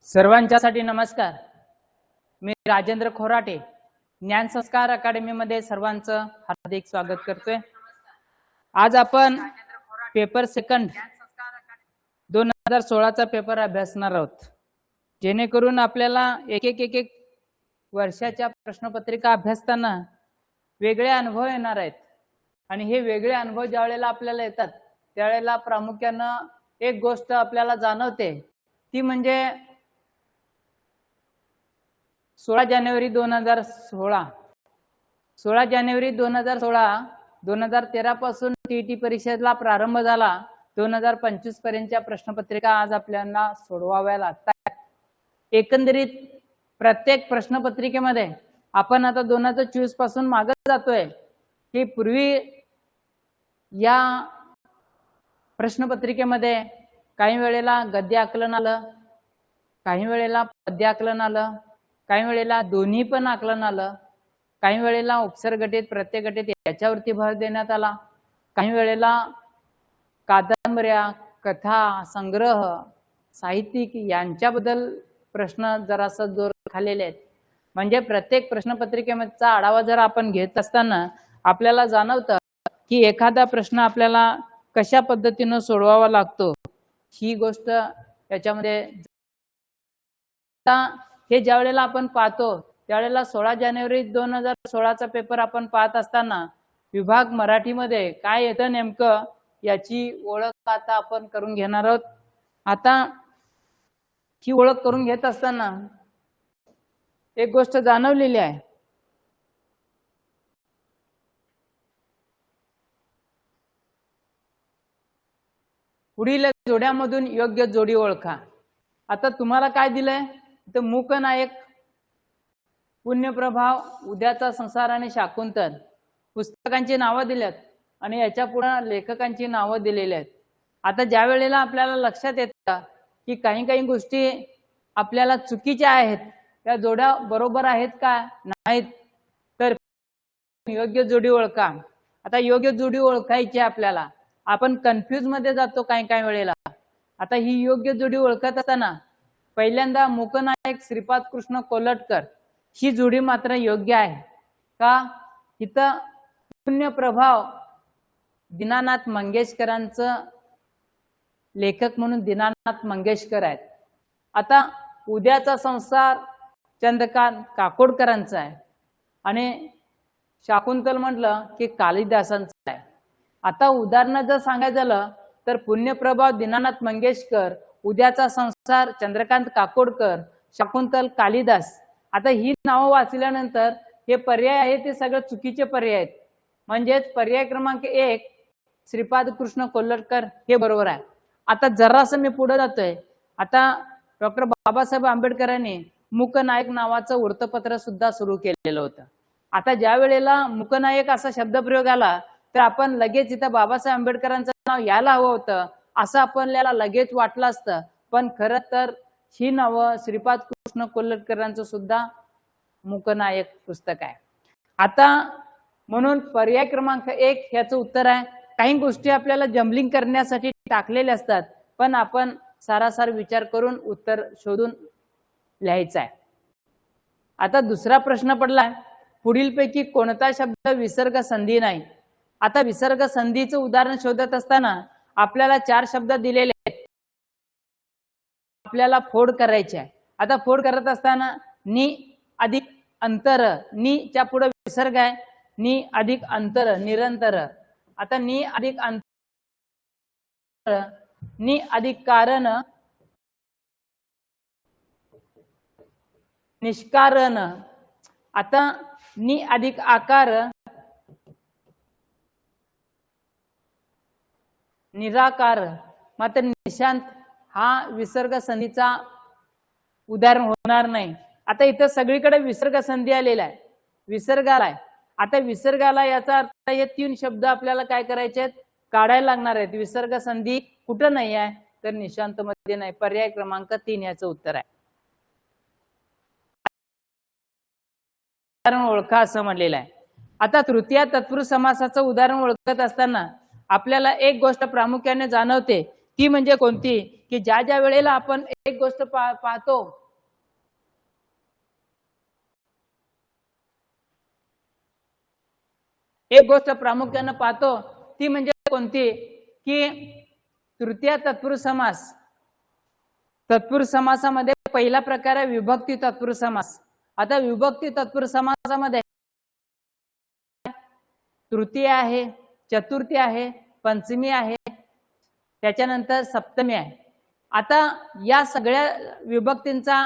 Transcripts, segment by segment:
सर्वांच्यासाठी नमस्कार। मी राजेंद्र खोराटे ज्ञान संस्कार अकादमी मध्ये सर्वांचं हार्दिक स्वागत करतोय। आज आपण पेपर सेकंड 2016 चा पेपर अभ्यासणार आहोत, जेणेकरून आपल्याला एक वर्षाच्या प्रश्नपत्रिका अभ्यासताना वेगळे अनुभव येणार आहेत। आणि हे वेगळे अनुभव ज्यावेळेला आपल्याला येतात त्यावेळेला प्रामुख्याने एक गोष्ट आपल्याला जाणवते, ती म्हणजे 16 जानेवारी 2016 2013 पासून टीईटी परीक्षेला प्रारंभ झाला। 2025 पर्यंतच्या प्रश्नपत्रिका आज आपल्याला सोडवाव्या लागतात। एकंदरीत प्रत्येक प्रश्नपत्रिकेमध्ये आपण आता 2024 पासून मागे जातोय, की पूर्वी या प्रश्नपत्रिकेमध्ये काही वेळेला गद्य आकलन आलं, काही वेळेला पद्य आकलन आलं, काही वेळेला दोन्ही पण आकलन आलं, काही वेळेला उपसर्गटीत प्रत्ययगटीत याच्यावरती भर देण्यात आला, काही वेळेला कादंबऱ्या, कथा, संग्रह, साहित्यिक यांच्याबद्दल प्रश्न जरासा जोर खाल्लेले आहेत। म्हणजे प्रत्येक प्रश्नपत्रिकेचा आढावा जर आपण घेत असताना आपल्याला जाणवतं की एखादा प्रश्न आपल्याला कशा पद्धतीने सोडवावा लागतो, ही गोष्ट याच्यामध्ये हे ज्या वेळेला आपण पाहतो त्यावेळेला 16 जानेवारी 2016 चा पेपर आपण पाहत असताना विभाग मराठीमध्ये काय येतं नेमकं याची ओळख आता आपण करून घेणार आहोत। आता ही ओळख करून घेत असताना एक गोष्ट जाणवलेली आहे, पुढील जोड्यामधून योग्य जोडी ओळखा। आता तुम्हाला काय दिलंय, तर मूकनायक, पुण्यप्रभाव, उद्याचा संसार आणि शाकुंतल पुस्तकांची नावं दिल्यात आणि याच्या पुढे लेखकांची नावं दिलेली आहेत। आता ज्या वेळेला आपल्याला लक्षात येतं की काही गोष्टी आपल्याला चुकीच्या आहेत, त्या जोड्या बरोबर आहेत का नाहीत, तर योग्य जोडी ओळखा। आता योग्य जोडी ओळखायची आपल्याला, आपण कन्फ्यूज मध्ये जातो काही वेळेला। आता ही योग्य जोडी ओळखत असताना पहिल्यांदा मूकनायक श्रीपाद कृष्ण कोल्हटकर ही जोडी मात्र योग्य आहे का, इथं पुण्यप्रभाव दीनानाथ मंगेशकरांचं लेखक म्हणून दीनानाथ मंगेशकर आहेत। आता उद्याचा संसार चंद्रकांत काकोडकरांचा आहे आणि शाकुंतल म्हटलं की कालिदासांचं आहे। आता उदाहरण जर सांगायचं झालं तर पुण्यप्रभाव दीनानाथ मंगेशकर, उद्याचा संसार चंद्रकांत काकोडकर, शाकुंतल कालिदास। आता ही नावं वाचल्यानंतर हे पर्याय आहेत ते सगळे चुकीचे पर्याय आहेत। म्हणजेच पर्याय क्रमांक 1 श्रीपाद कृष्ण कोल्हटकर हे बरोबर आहे। आता जरासं मी पुढे जातोय, आता डॉक्टर बाबासाहेब आंबेडकरांनी मूकनायक नावाचं वृत्तपत्र सुद्धा सुरू केलेलं होतं। आता ज्या वेळेला मूकनायक असा शब्दप्रयोग आला तर आपण लगेच इथं बाबासाहेब आंबेडकरांचं नाव यायला हवं होतं असं आपल्याला लगेच वाटलं असतं, पण खरं तर ही नावं श्रीपाद कृष्ण कोल्हटकरांचं सुद्धा मूकनायक पुस्तक आहे। आता म्हणून पर्याय क्रमांक 1 ह्याचं उत्तर आहे। काही गोष्टी आपल्याला जम्बलिंग करण्यासाठी टाकलेल्या असतात, पण आपण सारासार विचार करून उत्तर शोधून लिहायचं आहे। आता दुसरा प्रश्न पडला, पुढीलपैकी कोणता शब्द विसर्ग संधी नाही। आता विसर्ग संधीचं उदाहरण शोधत असताना आपल्याला 4 शब्द दिलेले आहेत, आपल्याला फोड करायचे आहे। आता फोड करत असताना नि अधिक अंतर, नि च्या पुढे विसर्ग आहे, नि अधिक अंतर निरंतर। आता नि अधिक अंतर, नि अधिक कारण निष्कारण। आता नि अधिक आकार निराकार। मात्र निशांत हा विसर्ग संधीचा उदाहरण होणार नाही। आता इथं सगळीकडे विसर्ग संधी आलेला आहे, विसर्ग आलाय। आता विसर्गाला याचा अर्थ हे 3 शब्द आपल्याला काय करायचे आहेत, काढायला लागणार आहेत। विसर्ग संधी कुठं नाही आहे, तर निशांत मध्ये नाही। पर्याय क्रमांक 3 याचं उत्तर आहे। उदाहरण ओळखा असं म्हणलेलं आहे। आता तृतीय तत्पुरुष समासाचं उदाहरण ओळखत असताना आपल्याला एक गोष्ट प्रामुख्याने जाणवते ती म्हणजे कोणती, की ज्या ज्या वेळेला आपण एक गोष्ट पाहतो, एक गोष्ट प्रामुख्याने पाहतो, ती म्हणजे कोणती, की तृतीय तत्पुरुष समास. तत्पुरुष समासामध्ये पहिला प्रकार आहे विभक्ती तत्पुरुष समास. आता विभक्ती तत्पुरुष समासामध्ये तृतीय आहे, चतुर्थी आहे, पंचमी आहे, त्याच्यानंतर सप्तमी आहे. आता या सगळ्या विभक्तींचा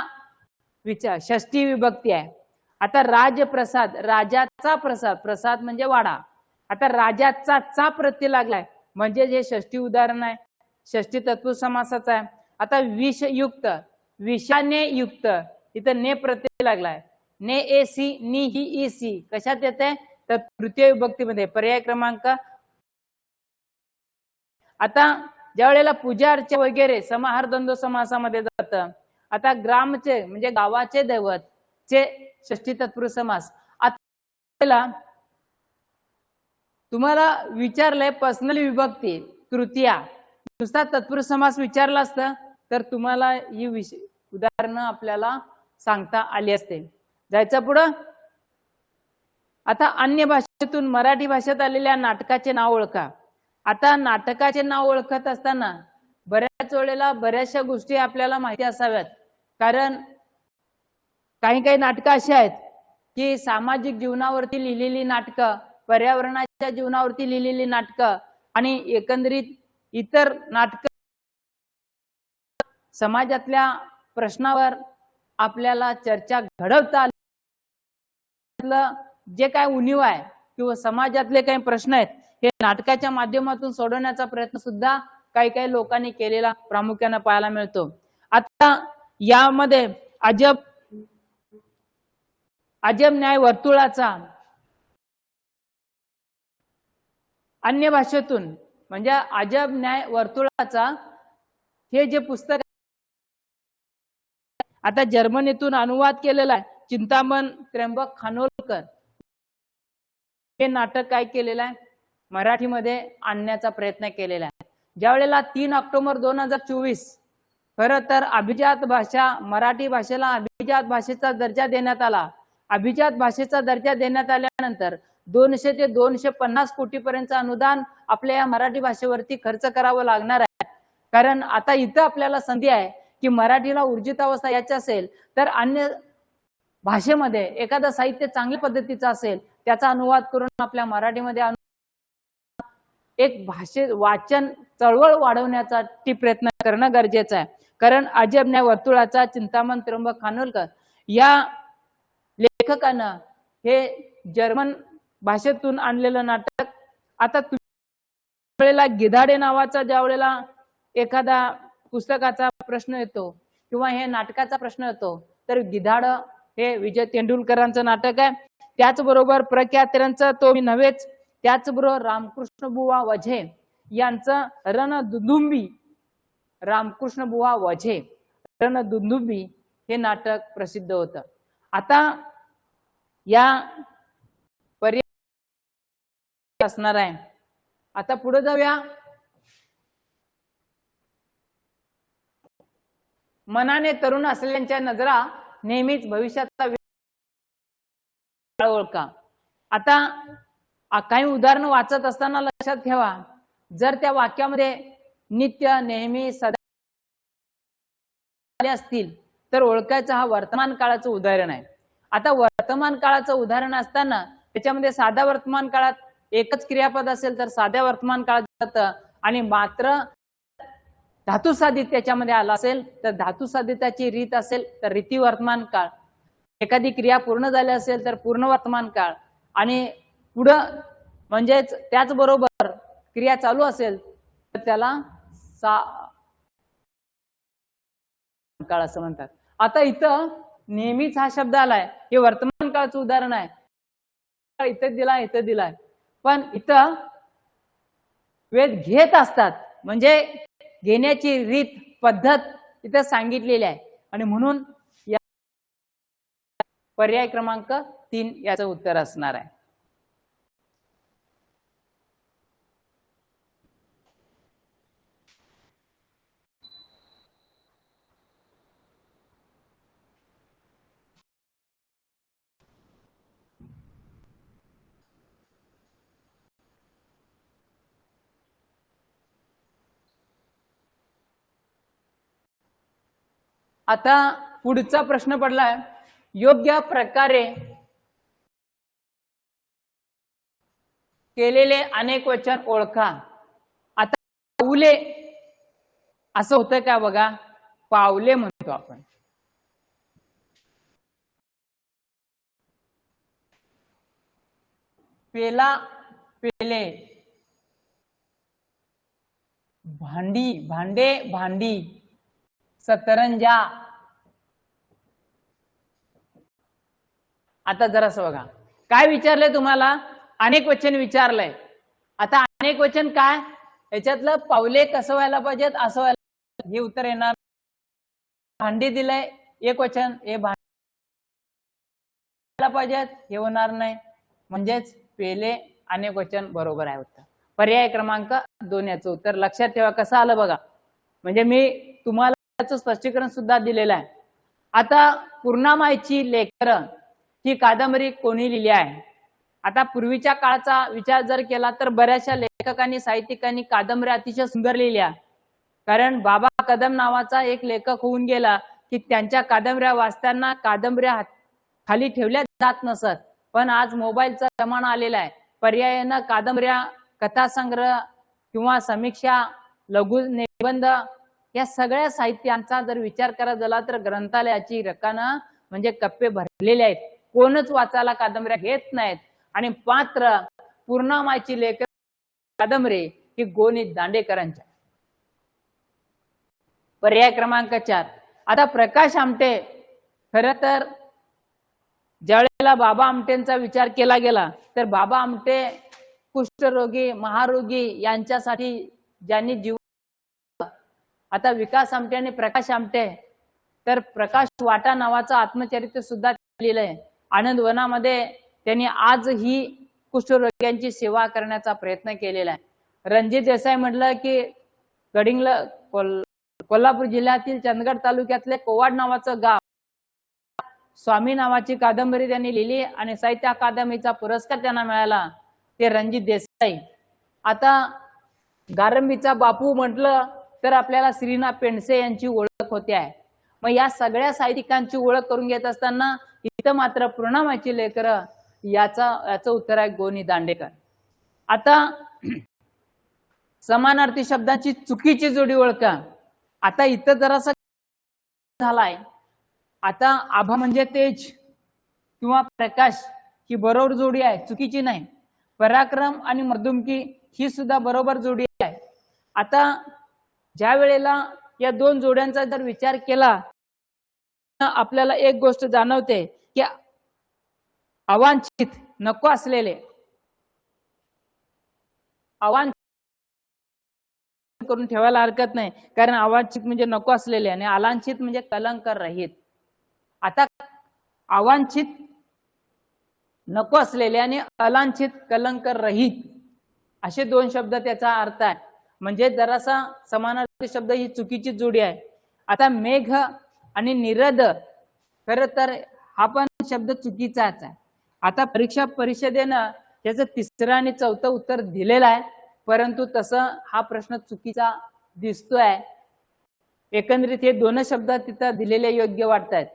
विचार षष्ठी विभक्ती आहे. आता राजप्रसाद, राजाचा प्रसाद, प्रसाद म्हणजे वाडा. आता राजाचा चा प्रत्यय लागलाय म्हणजे हे षष्ठी उदाहरण आहे, षष्ठी तत्पुरुष समासाचा आहे. आता विषयुक्त, विषाने युक्त, इथं ने प्रत्यय लागलाय, ने ए सी, नी ही ई सी कशात येते, तर तृतीय विभक्तीमध्ये पर्याय क्रमांक. आता ज्या वेळेला पूजा अर्चा वगैरे समाहार द्वंद्व समासामध्ये जातं. आता ग्रामचे म्हणजे गावाचे दैवत चे षष्ठी तत्पुरुष समास. आता तुम्हाला विचारलंय पर्सनल विभक्ती तृतीया, नुसता तत्पुरुष समास विचारला असतं तर तुम्हाला ही उदाहरणं आपल्याला सांगता आली असते. जायचं पुढं. आता अन्य भाषेतून मराठी भाषेत आलेल्या नाटकाचे नाव ओळखा. आता नाटकाचे नाव ओळखत असताना बऱ्याच वेळेला बऱ्याचशा गोष्टी आपल्याला माहिती असाव्यात. कारण काही काही नाटकं अशी आहेत की सामाजिक जीवनावरती लिहिलेली नाटकं, पर्यावरणाच्या जीवनावरती लिहिलेली नाटकं आणि एकंदरीत इतर नाटकं समाजातल्या प्रश्नावर आपल्याला चर्चा घडवता जे काय उणीव आहे किंवा समाजातले काही प्रश्न आहेत हे नाटकाच्या माध्यमातून सोडवण्याचा प्रयत्न सुद्धा काही काही लोकांनी केलेला प्रामुख्याने पाहायला मिळतो. आता यामध्ये अजब न्याय वर्तुळाचा अन्य भाषेतून म्हणजे अजब न्याय वर्तुळाचा हे जे पुस्तक आता जर्मनीतून अनुवाद केलेला आहे चिंतामण त्र्यंबक खानोलकर. हे नाटक काय केलेलं आहे, मराठीमध्ये आणण्याचा प्रयत्न केलेला आहे. ज्या वेळेला 3 ऑक्टोबर 2024 खरं तर अभिजात भाषा, मराठी भाषेला अभिजात भाषेचा दर्जा देण्यात आला. अभिजात भाषेचा दर्जा देण्यात आल्यानंतर 200 ते 250 कोटीपर्यंतचं अनुदान आपल्या या मराठी भाषेवरती खर्च करावं लागणार आहे. कारण आता इथं आपल्याला संधी आहे की मराठीला ऊर्जित अवस्था याची असेल तर अन्य भाषेमध्ये एखादं साहित्य चांगल्या पद्धतीचं असेल त्याचा अनुवाद करून आपल्या मराठीमध्ये एक भाषे वाचन चळवळ वाढवण्याचा प्रयत्न करणं गरजेचं आहे. कारण अजब न्याय वर्तुळाचा चिंतामण त्र्यंबक खानोलकर या लेखकानं हे जर्मन भाषेतून आणलेलं नाटक. आता वेळेला गिधाडे नावाचा ज्या वेळेला एखादा पुस्तकाचा प्रश्न येतो किंवा हे नाटकाचा प्रश्न येतो तर गिधाड हे विजय तेंडुलकरांचं नाटक आहे. त्याचबरोबर प्रख्यातरांचं तो मी नव्हेच, त्याचबरोबर रामकृष्ण बुवा वझे यांचं रणदुंदुभी, रामकृष्ण बुवा वझे रणदुंदुभी हे नाटक प्रसिद्ध होतं. आता या पर्याय असणार आहे. आता पुढे जाऊया. मनाने तरुण असलेल्यांच्या नजरा नेहमीच भविष्याचा ओळखा. आता काही उदाहरणं वाचत असताना लक्षात ठेवा, जर त्या वाक्यामध्ये नित्य, नेहमी, सदा असतील तर ओळखायचं हा वर्तमान काळाचं उदाहरण आहे. आता वर्तमान काळाचं उदाहरण असताना त्याच्यामध्ये साध्या वर्तमान काळात एकच क्रियापद असेल तर साध्या वर्तमान काळात जातं आणि मात्र धातू साधित त्याच्यामध्ये आला असेल तर धातू साधिताची रीत असेल तर रीती वर्तमान काळ, एखादी क्रिया पूर्ण झाली असेल तर पूर्ण वर्तमान काळ आणि पुढं म्हणजेच त्याचबरोबर क्रिया चालू असेल तर त्याला काळ असं म्हणतात. आता इथं नेहमीच हा शब्द आलाय हे वर्तमान काळाचं उदाहरण आहे. इथं दिलाय, इथं दिलाय, पण इथं वेद घेत असतात म्हणजे घेण्याची रीत पद्धत इथं सांगितलेली आहे आणि म्हणून या पर्याय क्रमांक 3 याचं उत्तर असणार आहे. आता पुढचा प्रश्न पडलाय, योग्य प्रकारे केलेले अनेक वचन ओळखा. आता पाऊले असं होतं का बघा, पावले म्हणतो आपण. पेला पेले, भांडी भांडे भांडी, सतरंजा. आता जरासं बघा काय विचारलंय तुम्हाला, अनेक वचन विचारलंय. आता अनेक वचन काय, याच्यातलं पावले कसं व्हायला पाहिजेत, असं व्हायला, हे उत्तर येणार. भांडी दिलंय एक वचन, हे भांडी पाहिजेत, हे होणार नाही. म्हणजेच पेले अनेक वचन बरोबर आहे उत्तर. पर्याय क्रमांक 2 याचं उत्तर. लक्षात ठेवा कसं आलं बघा, म्हणजे मी तुम्हाला त्याचं स्पष्टीकरण सुद्धा दिलेलं आहे. आता पूर्णामाईची लेकरं ही कादंबरी कोणी लिहिली आहे. आता पूर्वीच्या काळाचा विचार जर केला तर बऱ्याचशा लेखकांनी साहित्यिकांनी कादंबऱ्या अतिशय सुंदर लिहिल्या. कारण बाबा कदम नावाचा एक लेखक होऊन गेला की त्यांच्या कादंबऱ्या वाचताना कादंबऱ्या खाली ठेवल्या जात नसत. पण आज मोबाईलचा जमाना आलेला आहे, पर्यायानं कादंबऱ्या, कथासंग्रह किंवा समीक्षा, लघु निबंध या सगळ्या साहित्यांचा जर विचार करायचा झाला तर ग्रंथालयाची रकाना म्हणजे कप्पे भरलेले आहेत. कोणच वाचायला कादंबऱ्या घेत नाहीत. आणि पात्र पूर्णामाईची लेखक कादंबरी ही गोनी दांडेकरांच्या. पर्याय क्रमांक 4. आता प्रकाश आमटे, खरं तर ज्यावेळेला बाबा आमटेंचा विचार केला गेला तर बाबा आमटे कुष्ठरोगी, महारोगी यांच्यासाठी ज्यांनी जीव. आता विकास आमटे आणि प्रकाश आमटे, तर प्रकाश वाटा नावाचं आत्मचरित्र सुद्धा लिहिलंय. आनंद वनामध्ये त्यांनी आजही कुष्ठरोग्यांची सेवा करण्याचा प्रयत्न केलेला आहे. रणजित देसाई म्हटलं की गडिंग्लज, कोल्हापूर जिल्ह्यातील चंदगड तालुक्यातले कोवाड नावाचं गाव, स्वामी नावाची कादंबरी त्यांनी लिहिली आणि साहित्य अकादमीचा पुरस्कार त्यांना मिळाला, ते रणजित देसाई. आता गारंबीचा बापू म्हटलं तर आपल्याला श्रीनाथ पेंडसे यांची ओळख होते आहे. मग या सगळ्या साहित्यिकांची ओळख करून घेत असताना इथं मात्र पूर्णामाईची लेकरं याचं उत्तर आहे गोनी दांडेकर. आता समानार्थी शब्दाची चुकीची जोडी ओळखा. आता इथं जरासा झालाय. आता आभा म्हणजे तेज किंवा प्रकाश ही बरोबर जोडी आहे, चुकीची नाही. पराक्रम आणि मर्दुमकी ही सुद्धा बरोबर जोडी आहे. आता ज्या वेळेला या दोन जोड्यांचा जर विचार केला आपल्याला एक गोष्ट जाणवते की अवांछित नको असलेले, अवांछित करून ठेवायला हरकत नाही, कारण अवांछित म्हणजे नको असलेले आणि अलांछित म्हणजे कलंक रहित. आता अवांछित नको असलेले आणि अलांछित कलंक रहित असे दोन शब्द त्याचा अर्थ आहे. म्हणजे जरासा समानार्थी शब्द ही चुकीची जोडी आहे. आता मेघ आणि निरद, खरं तर हा पण शब्द चुकीचाच आहे. आता परीक्षा परिषदेनं त्याचं 3रं आणि 4थं उत्तर दिलेलं आहे, परंतु तसं हा प्रश्न चुकीचा दिसतोय. एकंदरीत हे दोन शब्द तिथं दिलेले योग्य वाटत आहेत.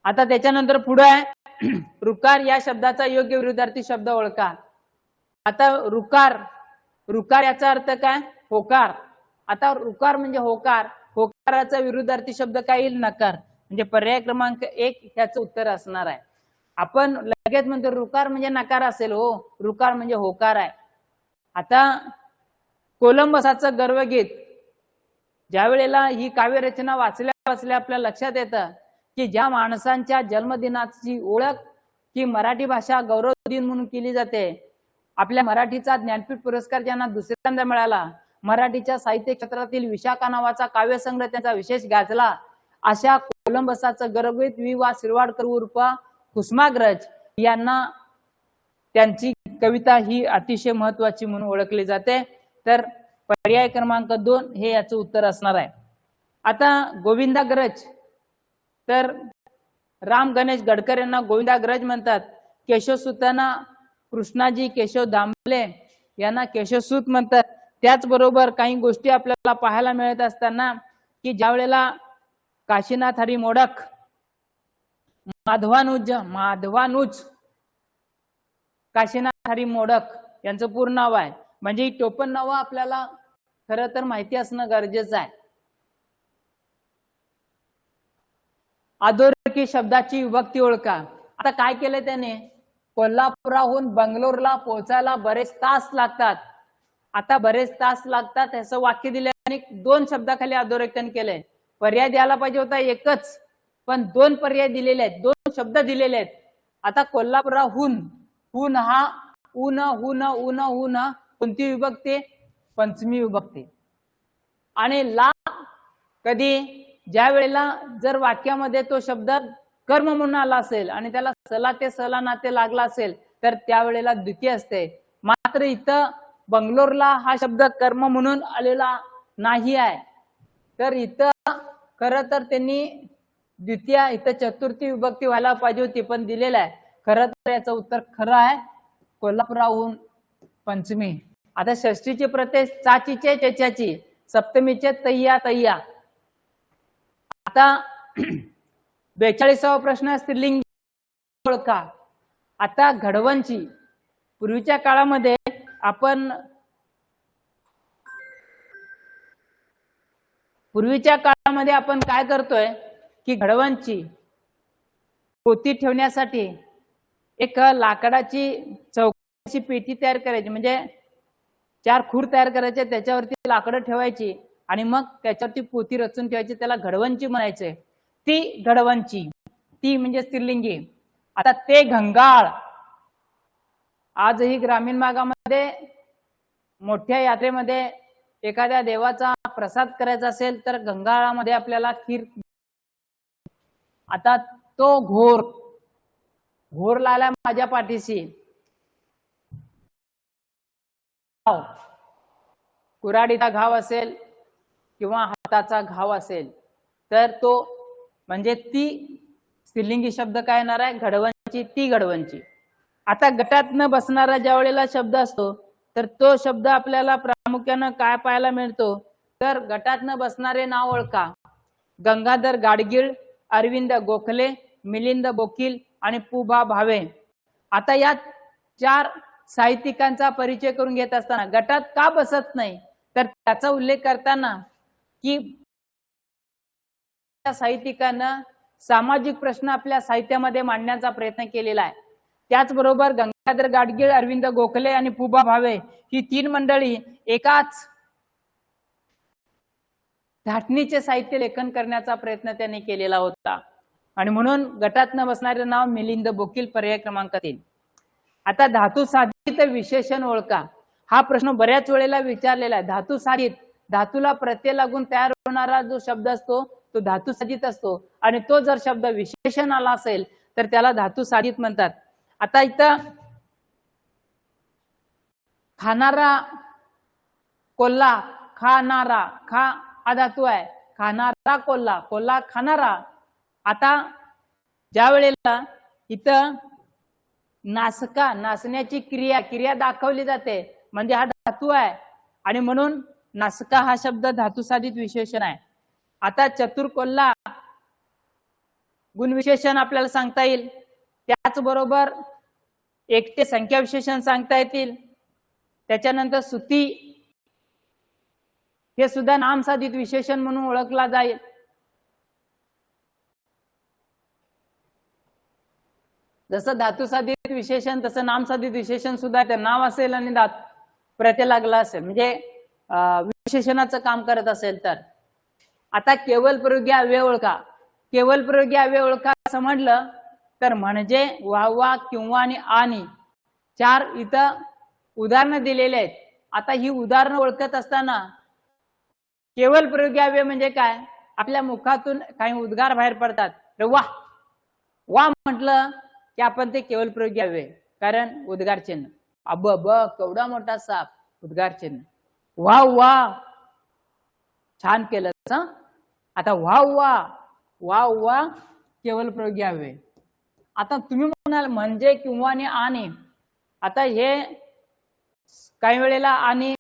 आता त्याच्यानंतर पुढे आहे रुकार या शब्दाचा योग्य विरुद्धार्थी शब्द ओळखा. आता रुकार, रुकार याचा अर्थ काय, होकार. आता रुकार म्हणजे होकार, होकाराचा विरुद्धार्थी शब्द काय येईल, नकार. म्हणजे पर्याय क्रमांक 1 याचं उत्तर असणार आहे. आपण लगेच म्हणतो रुकार म्हणजे नकार असेल, हो, रुकार म्हणजे होकार आहे. आता कोलंबसाचं गर्वगीत, ज्या वेळेला ही काव्यरचना वाचल्या आपल्या लक्षात येतं की ज्या माणसांच्या जन्मदिनाची ओळख ही मराठी भाषा गौरव दिन म्हणून केली जाते. आपल्या मराठीचा ज्ञानपीठ पुरस्कार ज्यांना दुसऱ्यांदा मिळाला, मराठीच्या साहित्य क्षेत्रातील विशाखा नावाचा काव्यसंग्रह त्यांचा विशेष गाजला, अशा कोलंबसाचं गर्वगीत वि वा शिरवाडकर उर्फ कुसुमाग्रज यांना त्यांची कविता ही अतिशय महत्वाची म्हणून ओळखली जाते. तर पर्याय क्रमांक 2 हे याचं उत्तर असणार आहे. आता गोविंदाग्रज, तर राम गणेश गडकर यांना गोविंदाग्रज म्हणतात. केशवसूतांना कृष्णाजी केशव दामले यांना केशवसूत म्हणतात. त्याचबरोबर काही गोष्टी आपल्याला पाहायला मिळत असताना की ज्या वेळेला काशीनाथ हरी मोडक, माधवानुज काशीनाथ हरी मोडक यांचं पूर्ण नाव आहे. म्हणजे ही टोपण नावं आपल्याला खरं तर माहिती असणं गरजेचं आहे. अधोरेखित शब्दाची विभक्ती ओळखा. आता काय केलंय त्याने, कोल्हापुराहून बंगलोरला पोहोचायला बरेच तास लागतात. आता बरेच तास लागतात असं वाक्य दिले आणि 2 शब्दाखाली अधोरेखन केलंय. पर्याय द्यायला पाहिजे होता एकच, पण 2 पर्याय दिलेले आहेत, 2 शब्द दिलेले आहेत. आता कोल्हापुराहून, हून हा हून कोणती विभक्ती, पंचमी विभक्ती. आणि ला कधी, ज्या वेळेला जर वाक्यामध्ये तो शब्द कर्म म्हणून आला असेल आणि त्याला सला ते सला नाते लागला असेल तर त्यावेळेला द्वितीय असते. मात्र इथं बंगलोरला हा शब्द कर्म म्हणून आलेला नाही आहे, तर इथं खरं तर त्यांनी द्वितीय, इथं चतुर्थी विभक्ती व्हायला पाहिजे होती, पण दिलेलं आहे. खरं तर याचं उत्तर खरं आहे, कोल्हापुराहून पंचमी. आता षष्टीची प्रत्यय चाचीचे चेच्याची, सप्तमीचे तय्या. आता 42वा प्रश्न, स्त्रीलिंग ओळखा. आता घडवणची, पूर्वीच्या काळामध्ये आपण काय करतोय की घडवणची पोती ठेवण्यासाठी एक लाकडाची चौकोनी पेटी तयार करायची, म्हणजे 4 खूर तयार करायचे, त्याच्यावरती लाकडं ठेवायची आणि मग त्याच्यावरती पोती रचून ठेवायची, त्याला घडवणची म्हणायचे. ती घडवणची, ती म्हणजे स्त्रीलिंगी. आता ते घंगाळ, आजही ग्रामीण भागामध्ये मोठ्या यात्रेमध्ये एखाद्या देवाचा प्रसाद करायचा असेल तर घंगाळामध्ये आपल्याला खीर. आता तो घोर लाला माझ्या पाठीशी, कुऱ्हाडीचा घाव असेल किंवा हाताचा घाव असेल तर तो म्हणजे ती स्त्रीलिंगी शब्द काय येणार आहे, घडवणची, ती घडवणची. आता गटात न बसणारा ज्या वेळेला शब्द असतो तर तो शब्द आपल्याला प्रामुख्यानं काय पाहायला मिळतो, तर गटात न बसणारे नाव ओळखा. गंगाधर गाडगीळ, अरविंद गोखले, मिलिंद बोकील आणि पुभा भावे. आता या 4 साहित्यिकांचा परिचय करून घेत असताना गटात का बसत नाही तर त्याचा उल्लेख करताना की साहित्यिकांना सामाजिक प्रश्न आपल्या साहित्यामध्ये मांडण्याचा प्रयत्न केलेला आहे. त्याचबरोबर गंगाधर गाडगीळ, अरविंद गोखले आणि पुभा भावे ही 3 मंडळी एकाच धाटणीचे साहित्य लेखन करण्याचा प्रयत्न त्यांनी केलेला होता आणि म्हणून गटात न बसणारे नाव मिलिंद बोकील, पर्याय क्रमांक 3. आता धातू साधित विशेषण ओळखा. हा प्रश्न बऱ्याच वेळेला विचारलेला आहे. धातू साधित, धातूला प्रत्यय लागून तयार होणारा जो शब्द असतो तो धातू साधित असतो आणि तो जर शब्द विशेषण आला असेल तर त्याला धातू साधित म्हणतात. आता इथं खाणारा, कोल्हा, खाणारा, खा हा धातू आहे, खाणारा कोल्हा, कोल्हा खाणारा. आता ज्या वेळेला इथं नासका, नाचण्याची क्रिया दाखवली जाते म्हणजे हा धातू आहे आणि म्हणून नासका हा शब्द धातू साधित विशेषण आहे. आता चतुर कोल्हा गुणविशेषण आपल्याला सांगता येईल, त्याचबरोबर एकटे संख्या विशेषण सांगता येतील. त्याच्यानंतर सुती हे सुद्धा नामसाधित विशेषण म्हणून ओळखला जाईल. जसं धातू साधित विशेषण तसं नामसाधित विशेषण सुद्धा ते नाव असेल आणि प्रत्यय लागला असेल म्हणजे विशेषणाचं काम करत असेल तर. आता केवल प्रयोगी अव्यय ओळखा. केवल प्रयोगी अव्यय ओळखा असं म्हटलं तर म्हणजे वा किंवा आणि 4 इथं उदाहरणं दिलेले आहेत. आता ही उदाहरणं ओळखत असताना केवल प्रयोगी अव्यय म्हणजे काय, आपल्या मुखातून काही उद्गार बाहेर पडतात, वा म्हटलं की आपण ते केवल प्रयोगी अव्यय, कारण उद्गार चिन्ह. अब केवढा मोठा साप, उद्गार चिन्ह. वा छान केलं. आता वा केवल प्रयोगी अव्यय. आता तुम्ही म्हणाल म्हणजे किंवा आणि, आता हे काही वेळेला आणि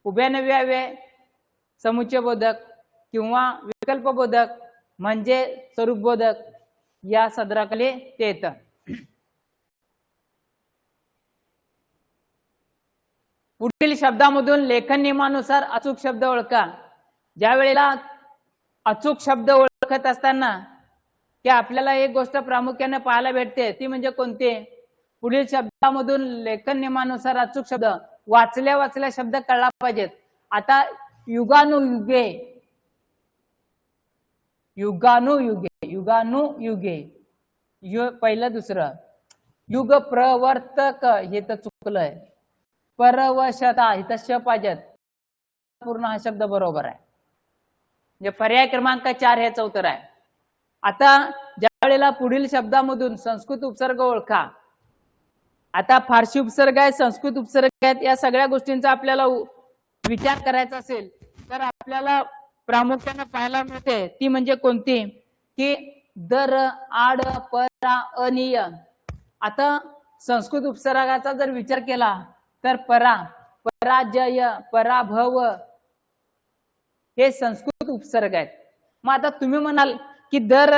उभयनवी अव्यय, समुच्चय बोधक किंवा विकल्प बोधक म्हणजे स्वरूपबोधक या सदराखाली ते येतं. पुढील शब्दामधून लेखन नियमानुसार अचूक शब्द ओळखा. ज्या वेळेला अचूक शब्द ओळखत असताना की आपल्याला एक गोष्ट प्रामुख्याने पाहायला भेटते, ती म्हणजे कोणती? पुढील शब्दामधून लेखन नियमानुसार अचूक शब्द. वाचल्या वाचल्या शब्द कळला पाहिजेत. आता युगानुयुगे, युगानुयुगे, युगानुयुगे, पहिलं दुसरं. युग प्रवर्तक हे तर चुकलंय. परवशता इथं श पाहिजेत. पूर्ण हा शब्द बरोबर आहे. म्हणजे पर्याय क्रमांक 4 ह्याचं उत्तर आहे. आता ज्या वेळेला पुढील शब्दामधून संस्कृत उपसर्ग ओळखा. आता फारसी उपसर्ग आहे, संस्कृत उपसर्ग आहेत, या सगळ्या गोष्टींचा आपल्याला विचार करायचा असेल तर आपल्याला प्रामुख्याने पाहायला मिळते ती म्हणजे कोणती? की दर, आड, परा, अनिय. आता संस्कृत उपसर्गाचा जर विचार केला तर परा, पराजय, पराभव हे संस्कृत उपसर्ग आहेत. मग आता तुम्ही म्हणाल की दर,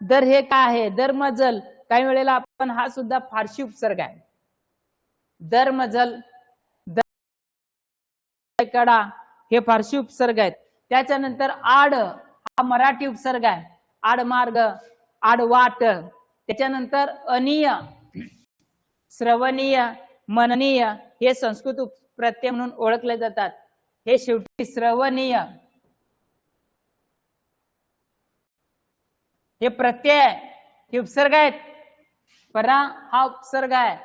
दर हे काय आहे? दर मजल. काही वेळेला आपण हा सुद्धा फारसी उपसर्ग आहे. दर मजल, कडा हे फारसी उपसर्ग आहेत. त्याच्यानंतर आड हा मराठी उपसर्ग आहे. आडमार्ग, आडवाट. त्याच्यानंतर अनिय, श्रवणीय, मननीय हे संस्कृत प्रत्यय म्हणून ओळखले जातात. हे शेवटी श्रवणीय हे प्रत्यय, हे उपसर्ग आहेत. परा हा उपसर्ग आहे.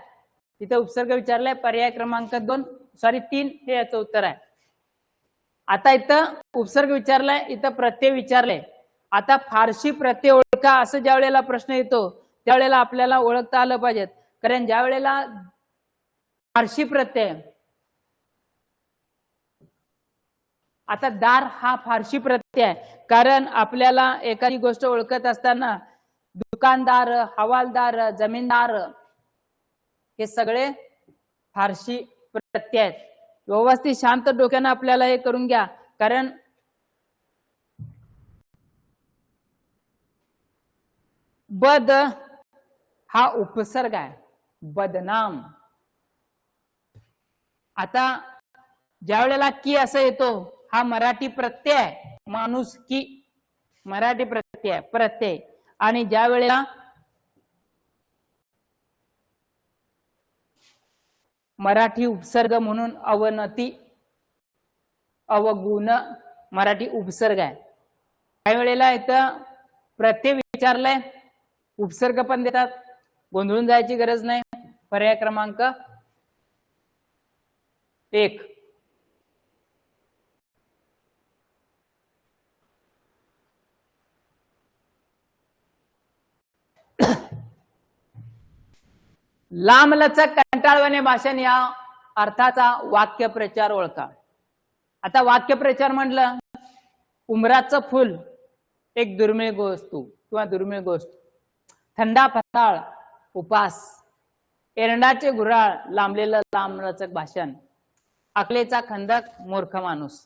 इथे उपसर्ग विचारलाय पर्याय क्रमांक 3 हे याचं उत्तर आहे. आता इथं उपसर्ग विचारलाय, इथं प्रत्यय विचारले. आता फारसी प्रत्यय ओळखा असं ज्या वेळेला प्रश्न येतो त्यावेळेला आपल्याला ओळखता आलं पाहिजेत. कारण ज्या वेळेला फारसी प्रत्यय, आता दार हा फारसी प्रत्यय आहे. कारण आपल्याला एखादी गोष्ट ओळखत असताना दुकानदार, हवालदार, जमीनदार हे सगळे फारसी प्रत्यय आहेत. व्यवस्थित शांत डोक्यानं आपल्याला हे करून घ्या. कारण बद हा उपसर्ग आहे, बदनाम. आता ज्या वेळेला की असं येतो हा मराठी प्रत्यय आहे. माणूस की मराठी प्रत्यय प्रत्यय. आणि ज्या वेळेला मराठी उपसर्ग म्हणून अवनती, अवगुण मराठी उपसर्ग आहे. काही वेळेला इथं प्रत्यय विचारलंय, उपसर्ग पण देतात. गोंधळून जायची गरज नाही. पर्याय क्रमांक 1. लांबलचक कंटाळवाणे भाषण या अर्थाचा वाक्यप्रचार ओळखा. आता वाक्यप्रचार म्हटलं, उमराचं फुल एक दुर्मिळ वस्तू किंवा दुर्मिळ गोष्ट. थंडा फताळ उपास, एरंडाचे गुऱ्हाळ लांबलेलं लांबलचक भाषण, अकलेचा खंदक मूर्ख माणूस.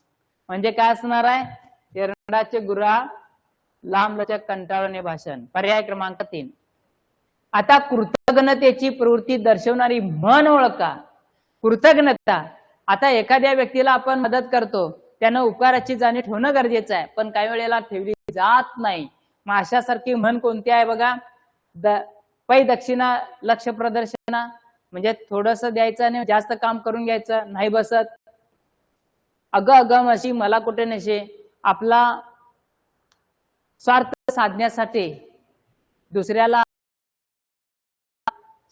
म्हणजे काय असणार आहे? एरंडाचे गुऱ्हाळ लांबलचक कंटाळवाणे भाषण. पर्याय क्रमांक 3. आता कृतज्ञतेची प्रवृत्ती दर्शवणारी म्हण ओळखा. कृतज्ञता. आता एखाद्या व्यक्तीला आपण मदत करतो, त्यानं उपकाराची जाणीव ठेवणं गरजेचं आहे, पण काही वेळेला ठेवली जात नाही. मग अशासारखी म्हण कोणती आहे बघा? पै दक्षिणा लक्ष प्रदर्शना. म्हणजे थोडस द्यायचं आणि जास्त काम करून घ्यायचं, नाही बसत. अग अगम अशी मला कुठे नशे. आपला स्वार्थ साधण्यासाठी दुसऱ्याला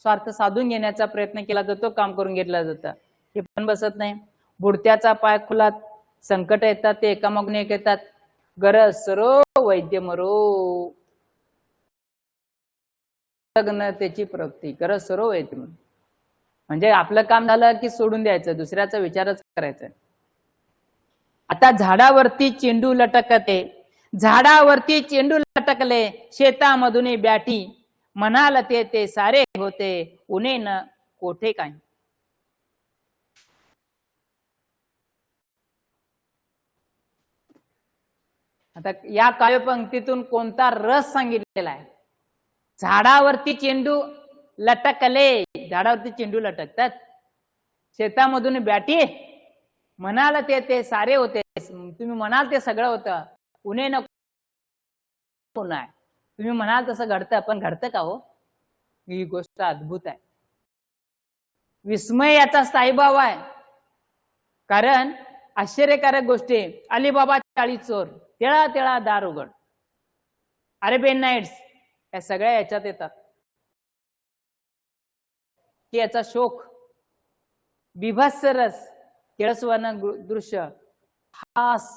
स्वार्थ साधून घेण्याचा प्रयत्न केला जातो, काम करून घेतला जातं, हे पण बसत नाही. बुडत्याचा पाय खुलात. संकट येतात ते एकामागून एक येतात. गरज सरो वैद्य मरो. कृतज्ञतेची प्रवृत्ती, गरज सरो वैद्य मरो. म्हणजे आपलं काम झालं की सोडून द्यायचं, दुसऱ्याचा विचारच करायचा. आता झाडावरती चेंडू लटकते, झाडावरती चेंडू लटकले, शेतामधून बॅटी, म्हणाल ते सारे होते, उणे न कोठे काही. आता या काव्यपंक्तीतून कोणता रस सांगितलेला आहे? झाडावरती चेंडू लटकले, झाडावरती चेंडू लटकतात, शेतामधून बॅटी म्हणाल ते सारे होते, तुम्ही म्हणाल ते सगळं होतं, उन्हे नको नाही, तुम्ही म्हणाल तसं घडतं, पण घडतं का हो? ही गोष्ट अद्भुत आहे. विस्मय याचा स्थायीभाव आहे. कारण आश्चर्यकारक गोष्टी, अलीबाबा 40 चोर, तेळा तेळा दार उघड, अरेबियन नाईट्स, या सगळ्या याच्यात येतात की याचा शोक, बिभत्स रस, केळसवान दृश्य, हास,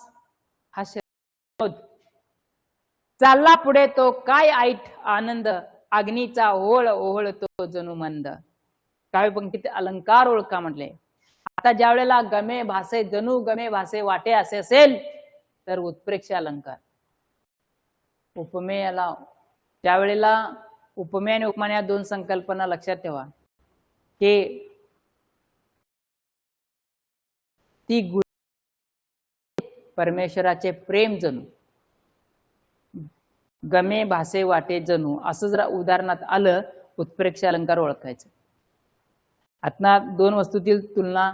हास्य, चालला पुढे तो काय ऐट आनंद, अग्नीचा ओळ ओहळतो जणू मंद. काव्यपंक्तीत अलंकार ओळखा म्हटले. आता ज्या वेळेला गमे भासे, जणू गमे भासे वाटे असे असेल तर उत्प्रेक्ष अलंकार. उपमेयाला, ज्या वेळेला उपमेय आणि उपमान या दोन संकल्पना लक्षात ठेवा की ती परमेश्वराचे प्रेम जणू, गमे भासे वाटे जणू, असं जर उदाहरणात आलं, उत्प्रेक्ष अलंकार ओळखायचं. आता दोन वस्तूतील तुलना,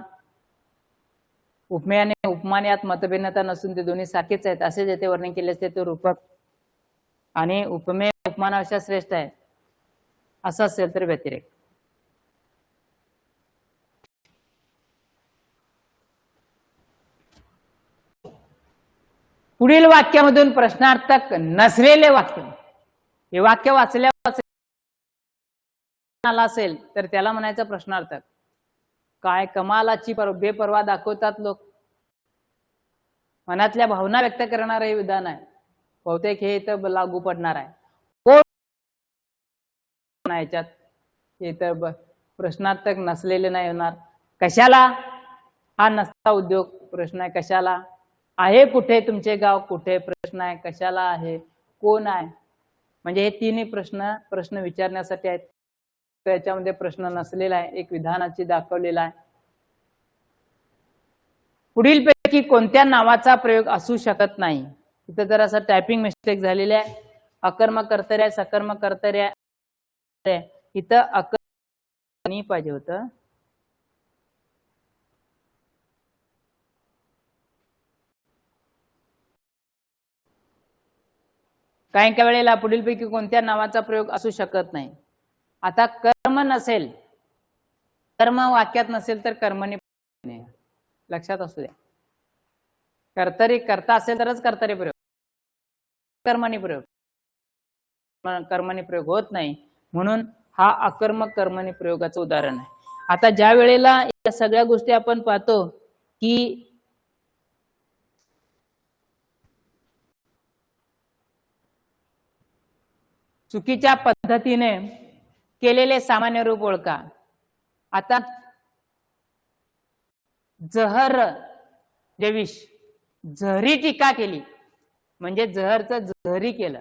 उपमेय आणि उपमान यात मतभिन्नता नसून ते दोन्ही सारखेच आहेत असे जेथे वर्णन केले असते ते रूपक आणि उपमेय उपमानापेक्षा श्रेष्ठ आहे असं असेल तर व्यतिरेक. पुढील वाक्यामधून प्रश्नार्थक नसलेले वाक्य, हे वाक्य वाचल्या असेल तर त्याला म्हणायचं प्रश्नार्थक. काय कमालाची बेपर्वा दाखवतात लोक, मनातल्या भावना व्यक्त करणार हे विधान आहे. बहुतेक हे इथं लागू पडणार आहे. कोण याच्यात इथं प्रश्नार्थक नसलेले नाही होणार. कशाला हा नसता उद्योग? प्रश्न आहे कशाला आहे, कुठे तुमचे गाव, कुठे, प्रश्न आहे कशाला आहे, कोण आहे, म्हणजे हे तिन्ही प्रश्न विचारण्यासाठी आहेत. त्याच्यामध्ये प्रश्न नसलेला आहे, एक विधानाची दाखवलेला आहे. पुढील पैकी कोणत्या नावाचा प्रयोग असू शकत नाही? इथं जरासा टायपिंग मिस्टेक झालेली आहे. अकर्मक कर्तरी, सकर्मक कर्तरी, इथं अकर्मक पाहिजे होतं. काही वेळेला पुढील पैकी कोणत्या नावाचा प्रयोग असू शकत नाही. आता कर्म नसेल, कर्म वाक्यात नसेल तर कर्मणी, लक्षात असू द्या. कर्तरी कर्ता असेल तरच कर्तरी प्रयोग, कर्मणी प्रयोग, कर्मणी प्रयोग होत नाही, म्हणून हा अकर्मक कर्मणी प्रयोगाचं उदाहरण आहे. आता ज्या वेळेला या सगळ्या गोष्टी आपण पाहतो की चुकीच्या पद्धतीने केलेले सामान्य रूप ओळखा. आता जहर जे विष, जहरी टीका केली म्हणजे जहरचं जहरी केलं.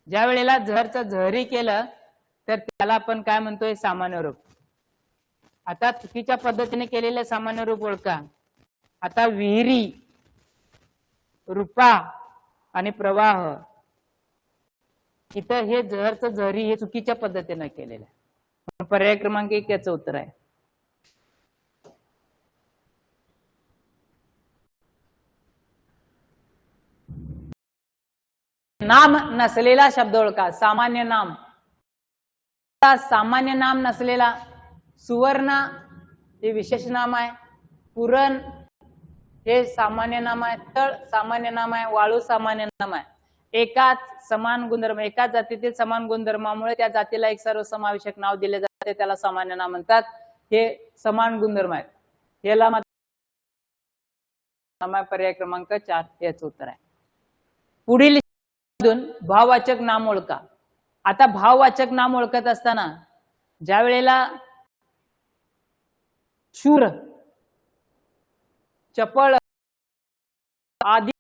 ज्या वेळेला जहरचं जहरी केलं तर त्याला आपण काय म्हणतोय? सामान्य रूप. आता चुकीच्या पद्धतीने केलेले सामान्य रूप ओळखा. आता विहिरी, रूपा आणि प्रवाह, इथं हे जहरचं जहरी हे चुकीच्या पद्धतीने केलेलं आहे. पर्याय क्रमांक 1 याचं उत्तर आहे. नाम नसलेला शब्द ओळखा. सामान्य नाम, सामान्य नाम नसलेला, सुवर्ण हे विशेष नाम आहे, पुरण हे सामान्य नाम आहे, तळ सामान्य नाम आहे, वाळू सामान्य नाम आहे. एकाच समान गुणधर्म, एकाच जातीतील समान गुणधर्मामुळे त्या जातीला एक सर्वसमावेशक नाव दिले जाते, त्याला सामान्य नाम म्हणतात. हे समान गुणधर्म आहेत. याला पर्याय क्रमांक 4 याच उत्तर आहे. पुढील भाववाचक नाम ओळखा. आता भाववाचक नाम ओळखत असताना ज्या वेळेला शूर, चपळ आदी,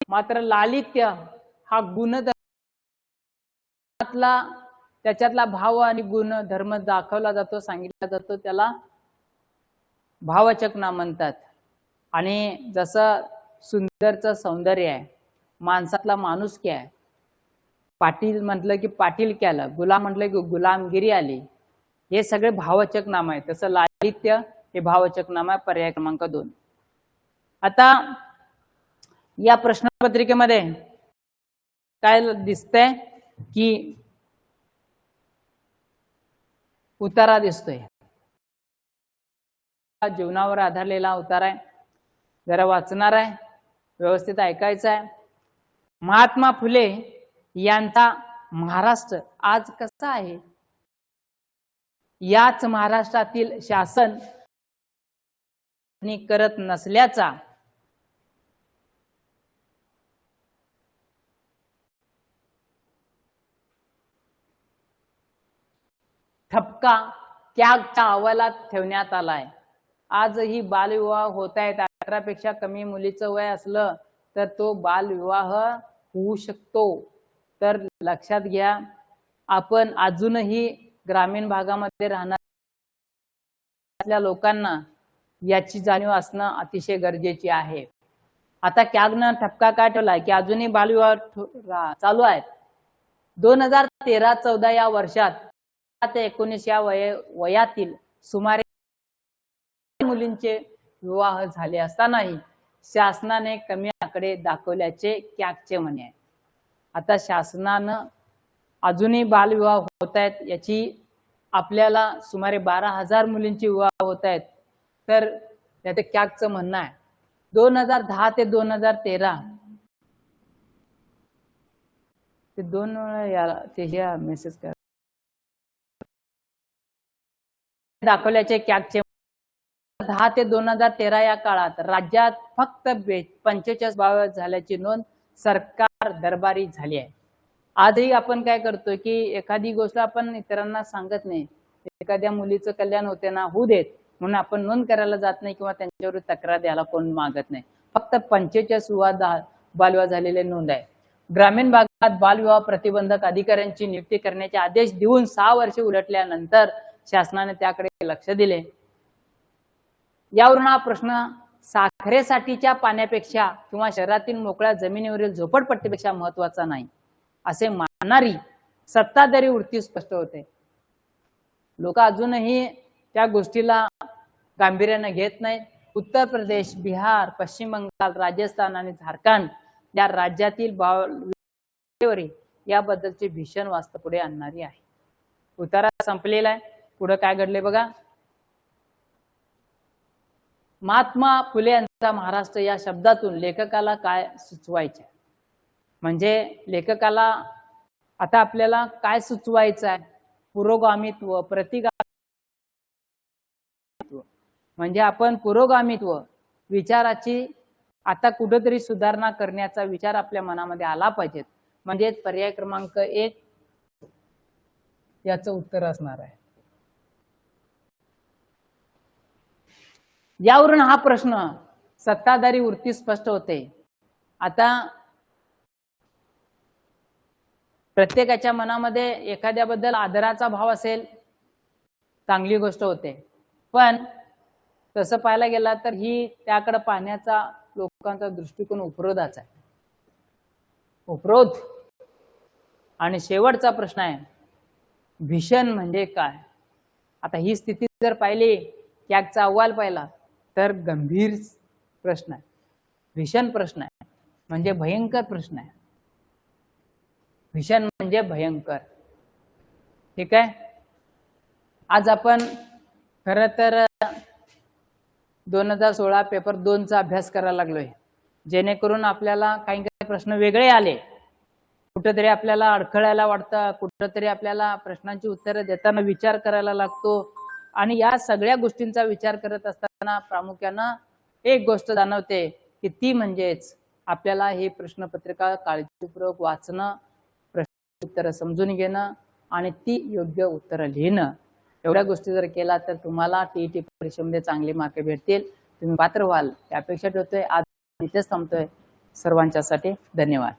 मात्र लालित्य हा गुणधर्मातला, त्याच्यातला भाव आणि गुणधर्म दाखवला जातो, सांगितला जातो, त्याला भाववाचक नाम म्हणतात. आणि जसं सुंदरचं सौंदर्य आहे, माणसातला माणुसकी आहे. पाटील म्हटलं की पाटील केलं, गुलाम म्हटलं की गुलामगिरी आली. हे सगळे भाववाचक नाम आहे. तसं लालित्य हे भाववाचक नाम आहे. पर्याय क्रमांक 2. आता या प्रश्नपत्रिकेमध्ये काय दिसतंय की उतारा दिसतोय. जीवनावर आधारलेला उतारा आहे. जरा वाचणार आहे, व्यवस्थित ऐकायचं आहे. महात्मा फुले यांचा महाराष्ट्र आज कसा आहे, याच महाराष्ट्रातील शासन करत नसल्याचा ठपका त्याच्या अहवालात ठेवण्यात आलाय. आजही बालविवाह होत आहेत. 18 पेक्षा कमी मुलीचं वय असलं तर तो बालविवाह होऊ शकतो. तर लक्षात घ्या, आपण अजूनही ग्रामीण भागामध्ये राहणाऱ्या लोकांना याची जाणीव असणं अतिशय गरजेची आहे. आता कॅगनं ठपका काय ठेवलाय की अजूनही बालविवाह चालू आहेत. 2013-14 या वर्षात ते 19 या वयातील सुमारे मुलींचे विवाह झाले असतानाही शासनाने कमी आकडे दाखवल्याचे कॅगचे म्हणे आहे. आता शासनानं अजूनही बालविवाह होत आहेत याची आपल्याला सुमारे 12,000 मुलींचे विवाह होत आहेत तर त्याचे कॅगचं म्हणणं आहे. 2010 ते 2013 ते 2 वेळा मेसेज कर दाखवल्याचे कॅगचे 10 ते 2013 या काळात राज्यात फक्त 45 बालविवाह झाल्याची नोंद सरकार दरबारी झाली आहे. आजही आपण काय करतो की एखादी गोष्ट आपण इतरांना सांगत नाही. एखाद्या मुलीचं कल्याण होते ना, होऊ देत म्हणून आपण नोंद करायला जात नाही किंवा त्यांच्यावर तक्रार द्यायला कोण मागत नाही. फक्त 45 बालविवाह झालेले नोंद आहे. ग्रामीण भागात बालविवाह प्रतिबंधक अधिकाऱ्यांची नियुक्ती करण्याचे आदेश देऊन 6 वर्षे उलटल्यानंतर शासनाने त्याकडे लक्ष दिले. यावरून हा प्रश्न साखरेसाठीच्या पाण्यापेक्षा किंवा शहरातील मोकळ्या जमिनीवरील झोपडपट्टीपेक्षा महत्वाचा नाही असे मानणारी सत्ताधारी वृत्ती स्पष्ट होते. लोक अजूनही त्या गोष्टीला गांभीर्याने घेत नाहीत. उत्तर प्रदेश, बिहार, पश्चिम बंगाल, राजस्थान आणि झारखंड या राज्यातील बालविवाह याबद्दलचे भीषण वास्तव पुढे आणणारी आहे. उतारा संपलेला आहे. पुढे काय घडले बघा. महात्मा फुले यांचा महाराष्ट्र या शब्दातून लेखकाला काय सुचवायचे, म्हणजे लेखकाला आता आपल्याला काय सुचवायचं आहे. पुरोगामित्व, प्रतिगामित्व, म्हणजे आपण पुरोगामित्व विचाराची आता कुठेतरी सुधारणा करण्याचा विचार आपल्या मनामध्ये आला पाहिजे. म्हणजे पर्याय क्रमांक 1 याचं उत्तर असणार आहे. यावरून हा प्रश्न सत्ताधारी वृत्ती स्पष्ट होते. आता प्रत्येकाच्या मनामध्ये एखाद्याबद्दल आदराचा भाव असेल, चांगली गोष्ट होते. पण तसं पाहायला गेला तर ही त्याकडे पाहण्याचा लोकांचा दृष्टिकोन उपरोधाचा आहे. उपरोध. आणि शेवटचा प्रश्न आहे, भीषण म्हणजे काय. आता ही स्थिती जर पाहिली, कॅगचा अहवाल पाहिला तर गंभीर प्रश्न आहे, भीषण प्रश्न आहे, म्हणजे भयंकर प्रश्न आहे. भीषण म्हणजे भयंकर. ठीक आहे. आज आपण खरं तर 2016 पेपर 2चा अभ्यास करायला लागलोय, जेणेकरून आपल्याला काही काही प्रश्न वेगळे आले, कुठेतरी आपल्याला अडखळायला वाटतं, कुठेतरी आपल्याला प्रश्नांची उत्तरं देताना विचार करायला लागतो. आणि या सगळ्या गोष्टींचा विचार करत असताना प्रामुख्यानं एक गोष्ट जाणवते की ती म्हणजेच आपल्याला ही प्रश्नपत्रिका काळजीपूर्वक वाचणं, प्रश्न उत्तरं समजून घेणं आणि ती योग्य उत्तरं लिहिणं. एवढ्या गोष्टी जर केला तर तुम्हाला टीईटी परीक्षेमध्ये चांगले मार्क भेटतील, तुम्ही पात्र व्हाल, ही अपेक्षा ठेवतोय. आज इथेच थांबतोय. सर्वांच्यासाठी धन्यवाद.